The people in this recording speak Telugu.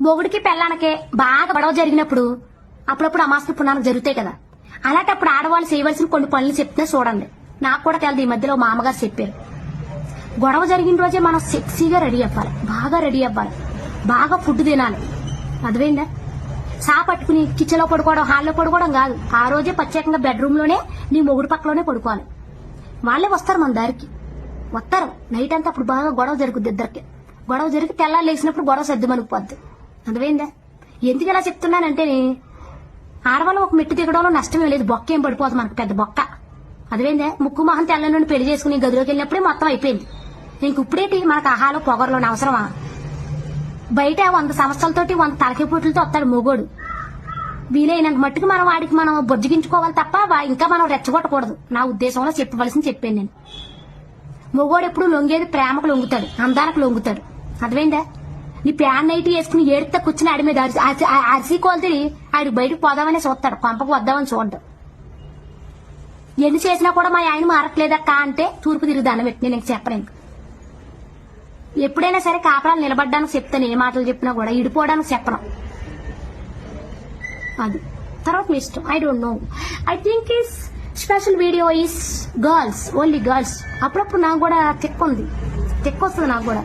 మొగుడికి పెళ్ళానకే బాగా గొడవ జరిగినప్పుడు అప్పుడప్పుడు అమాసన పుణ్యానికి జరుగుతాయి కదా. అలాంటప్పుడు ఆడవాళ్ళు చేయవలసిన కొన్ని పనులు చెప్తే చూడండి. నాకు కూడా తెలదు, ఈ మధ్యలో మా అమ్మగారు చెప్పారు. గొడవ జరిగిన రోజే మనం సెక్సీగా రెడీ అవ్వాలి, బాగా రెడీ అవ్వాలి, బాగా ఫుడ్ తినాలి. అర్థమైందా? సా పట్టుకుని కిచెన్ లో పడుకోవడం, హాల్లో పడుకోవడం కాదు. ఆ రోజే ప్రత్యేకంగా బెడ్రూమ్ లోనే నీ మొగుడు పక్కలోనే పడుకోవాలి. వాళ్ళే వస్తారు మన దారికి, వస్తారు నైట్ అంతా. అప్పుడు బాగా గొడవ జరుగుద్ది ఇద్దరికి. గొడవ జరిగి తెల్లారు లేచినప్పుడు గొడవ సర్దు మనిగిపోద్ది. అర్థమైందా? ఎందుకు ఇలా చెప్తున్నానంటే, ఆడవాళ్ళు ఒక మెట్టు దిగడంలో నష్టమే లేదు. బొక్క ఏం పడిపోతుంది మనకు, పెద్ద బొక్క. అదివేందే ముక్కు మొహం తెల్ల నుండి పెళ్లి చేసుకుని గదిలోకి వెళ్ళినప్పుడే మొత్తం అయిపోయింది. ఇంక ఇప్పుడేటి మనకు ఆహాలో పొగరలోని అవసరమా? బయట 100 సంవత్సరాలతోటి 100 తలకిపోట్లతో వస్తాడు మొగోడు. వీలైనంత మట్టుకు మనం వాడికి మనం బొజ్జగించుకోవాలి తప్ప ఇంకా మనం రెచ్చగొట్టకూడదు. నా ఉద్దేశంలో చెప్పవలసింది చెప్పాను నేను. మొగోడు ఎప్పుడు లొంగేది ప్రేమకు లొంగుతాడు, అందానికి లొంగుతాడు. అర్థమైందా? నీ ప్యాన్ నైట్ వేసుకుని ఏడితే కూర్చుని ఆడి మీద అరిసి కోల్తి ఆడికి బయటకు పోదామని చూస్తాడు, కొంపకు వద్దామని చూడడం. ఎన్ని చేసినా కూడా మా ఆయన మారట్లేదక్క అంటే తూర్పు తిరిగి దండం పెట్టి నేను చెప్పను. ఎప్పుడైనా సరే కాపరాలు నిలబడ్డానికి చెప్తాను. ఏ మాటలు చెప్పినా కూడా ఇడిపోవడానికి చెప్పను. అది తర్వాత మీ ఇష్టం. I don't know. I think is special video is girls, only girls. అప్పుడప్పుడు నాకు కూడా తెక్కుంది, తెక్కొస్తుంది నాకు కూడా.